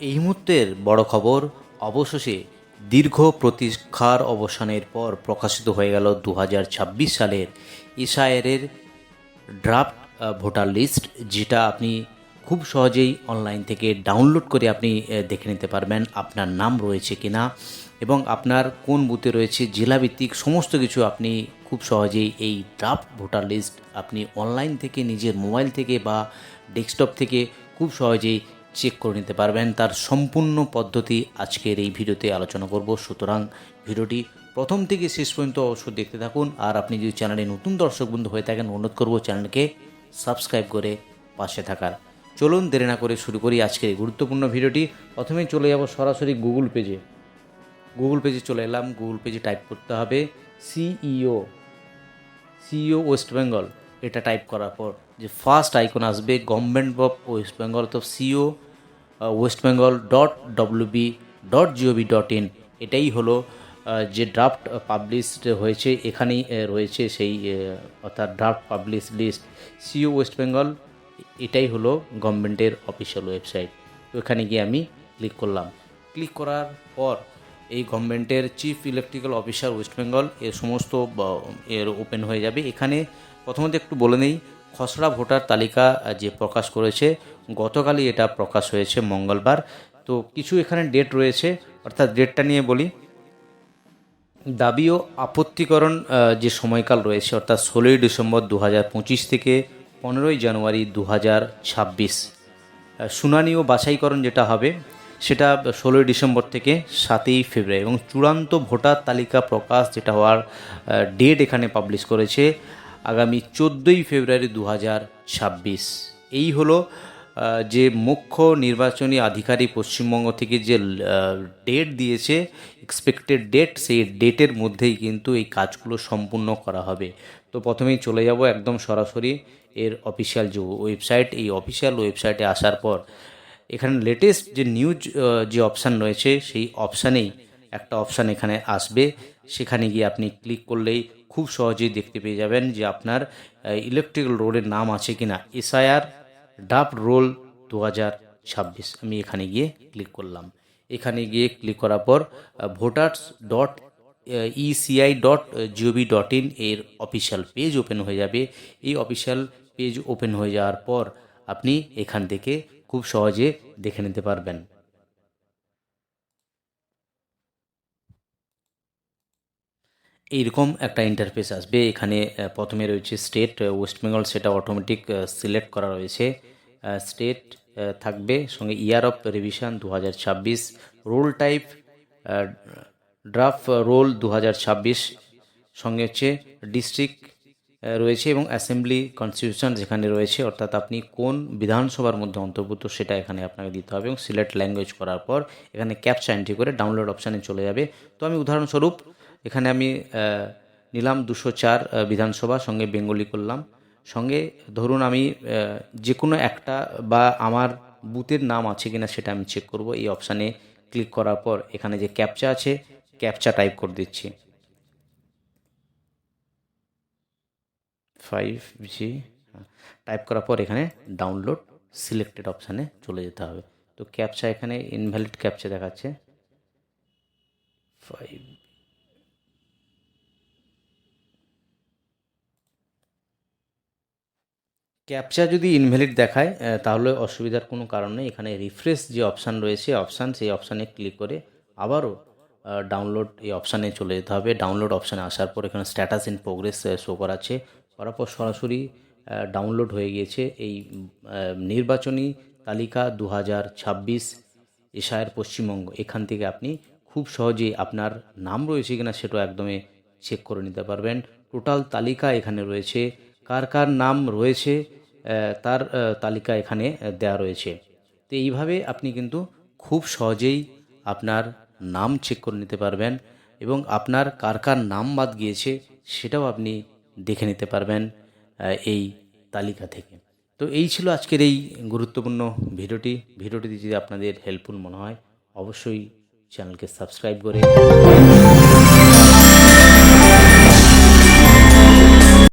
এই মুহূর্তের বড় খবর, অবশেষে দীর্ঘ প্রতীক্ষার অবসানের পর প্রকাশিত হয়ে গেল 2026 সালের এসআইআরের ড্রাফট ভোটার লিস্ট, যেটা আপনি খুব সহজেই অনলাইন থেকে ডাউনলোড করে আপনি দেখে নিতে পারবেন আপনার নাম রয়েছে কিনা এবং আপনার কোন বুথে রয়েছে, জেলাভিত্তিক সমস্ত কিছু আপনি খুব সহজেই এই ড্রাফট ভোটার লিস্ট আপনি অনলাইন থেকে নিজের মোবাইল থেকে বা ডেস্কটপ থেকে খুব সহজেই চেক করে নিতে পারবেন। তার সম্পূর্ণ পদ্ধতি আজকের এই ভিডিওতে আলোচনা করব, সুতরাং ভিডিওটি প্রথম থেকে শেষ পর্যন্ত অবশ্যই দেখতে থাকুন। আর আপনি যদি চ্যানেলে নতুন দর্শক বন্ধু হয়ে থাকেন, অনুরোধ করব চ্যানেলকে সাবস্ক্রাইব করে পাশে থাকার। চলুন দেরি না করে শুরু করি আজকের এই গুরুত্বপূর্ণ ভিডিওটি। প্রথমেই চলে যাব সরাসরি গুগল পেজে চলে এলাম। গুগল পেজে টাইপ করতে হবে সিইও ওয়েস্ট বেঙ্গল। এটা টাইপ করার পর যে ফার্স্ট আইকন আসবে গভর্নমেন্ট অফ ওয়েস্ট বেঙ্গল, তো সিইও ওয়েস্ট বেঙ্গল .wb.gov.in, এটাই হলো যে ড্রাফট পাবলিশড হয়েছে। এখানেই রয়েছে সেই অর্থাৎ draft publish list CEO west Bengal. এটাই হলো গভর্নমেন্টের অফিসিয়াল ওয়েবসাইট। তো এখানে গিয়ে আমি ক্লিক করলাম। ক্লিক করার পর এই গভর্নমেন্টের chief electrical officer West Bengal এর সমস্ত এর ওপেন হয়ে যাবে। এখানে প্রথমত একটু বলে নেই, খসড়া ভোটার তালিকা যে প্রকাশ করেছে গতকালই, এটা প্রকাশ হয়েছে মঙ্গলবার। তো কিছু এখানে ডেট রয়েছে, অর্থাৎ ডেটটা নিয়ে বলি। দাবি ও আপত্তিকরণ যে সময়কাল রয়েছে অর্থাৎ 16ই ডিসেম্বর 2025 থেকে 15ই জানুয়ারি 2026। শুনানি ও বাছাইকরণ যেটা হবে সেটা 16ই ডিসেম্বর থেকে 7ই ফেব্রুয়ারি, এবং চূড়ান্ত ভোটার তালিকা প্রকাশ যেটা হওয়ার ডেট এখানে পাবলিশ করেছে আগামী 14ই ফেব্রুয়ারি 2026। এই হলো যে মুখ্য নির্বাচনী আধিকারিক পশ্চিমবঙ্গ থেকে যে ডেট দিয়েছে, এক্সপেক্টেড ডেট, সেই ডেটের মধ্যেই কিন্তু এই কাজগুলো সম্পূর্ণ করা হবে। তো প্রথমেই চলে যাব একদম সরাসরি এর অফিসিয়াল যে ওয়েবসাইট, এই অফিসিয়াল ওয়েবসাইটে আসার পর এখানে লেটেস্ট যে নিউজ যে অপশান রয়েছে সেই অপশানেই একটা অপশান এখানে আসবে। সেখানে গিয়ে আপনি ক্লিক করলেই খুব সহজেই দেখতে পেয়ে যাবেন যে আপনার ইলেকট্রিক্যাল রোলের নাম আছে কিনা। এসআইআর ড্রাফট রোল 2026, আমি এখানে গিয়ে ক্লিক করলাম। এখানে গিয়ে ক্লিক করার পর voters.eci.gov.in এর অফিসিয়াল পেজ ওপেন হয়ে যাবে। এই অফিসিয়াল পেজ ওপেন হয়ে যাওয়ার পর আপনি এখান থেকে খুব সহজে দেখে নিতে পারবেন। এইরকম একটা ইন্টারফেস আসবে। এখানে প্রথমে রয়েছে স্টেট ওয়েস্ট বেঙ্গল, সেটা অটোমেটিক সিলেক্ট করা রয়েছে। স্টেট থাকবে, সঙ্গে year of revision 2026, role type draft roll 2026, সঙ্গে হচ্ছে ডিস্ট্রিক্ট রয়েছে এবং অ্যাসেম্বলি কনস্টিটিউশন যেখানে রয়েছে, অর্থাৎ আপনি কোন বিধানসভার মধ্যে অন্তর্ভুক্ত সেটা এখানে আপনাকে দিতে হবে, এবং সিলেক্ট ল্যাঙ্গুয়েজ করার পর এখানে ক্যাপচা এন্ট্রি করে ডাউনলোড অপশানে চলে যাবে। তো আমি উদাহরণস্বরূপ এখানে আমি নিলাম 204 বিধানসভা, সঙ্গে বেঙ্গলি করলাম। সঙ্গে ধরুন আমি যে কোনো একটা বা আমার বুথের নাম আছে কিনা সেটা আমি চেক করব। এই অপশানে ক্লিক করার পর এখানে যে ক্যাপচা আছে, ক্যাপচা টাইপ করে দিচ্ছি 5G। টাইপ করার পর এখানে ডাউনলোড সিলেক্টেড অপশানে চলে যেতে হবে। তো ক্যাপচা এখানে ইনভ্যালিড ক্যাপচা দেখাচ্ছে 5। ক্যাপচা যদি ইনভ্যালিড দেখায় তাহলে অসুবিধার কোনো কারণ নেই। এখানে রিফ্রেশ যে অপশান রয়েছে সেই অপশানে ক্লিক করে আবারও ডাউনলোড এই অপশানে চলে যেতে হবে। ডাউনলোড অপশানে আসার পর এখানে স্ট্যাটাস ইন প্রোগ্রেস শো করাচ্ছে, করার পর সরাসরি ডাউনলোড হয়ে গিয়েছে এই নির্বাচনী তালিকা 2026 এসআইআর পশ্চিমবঙ্গ। এখান থেকে আপনি খুব সহজেই আপনার নাম রয়েছে কিনা সেটাও একদমই চেক করে নিতে পারবেন। টোটাল তালিকা এখানে রয়েছে, কার কার নাম রয়েছে তার তালিকা এখানে দেওয়া রয়েছে। তো এইভাবে আপনি কিন্তু খুব সহজেই আপনার নাম চেক করে নিতে পারবেন এবং আপনার কার কার নাম বাদ গিয়েছে সেটাও আপনি দেখে নিতে পারবেন এই তালিকা থেকে। তো এই ছিল আজকের এই গুরুত্বপূর্ণ ভিডিওটি যদি আপনাদের হেল্পফুল মনে হয় অবশ্যই চ্যানেলকে সাবস্ক্রাইব করে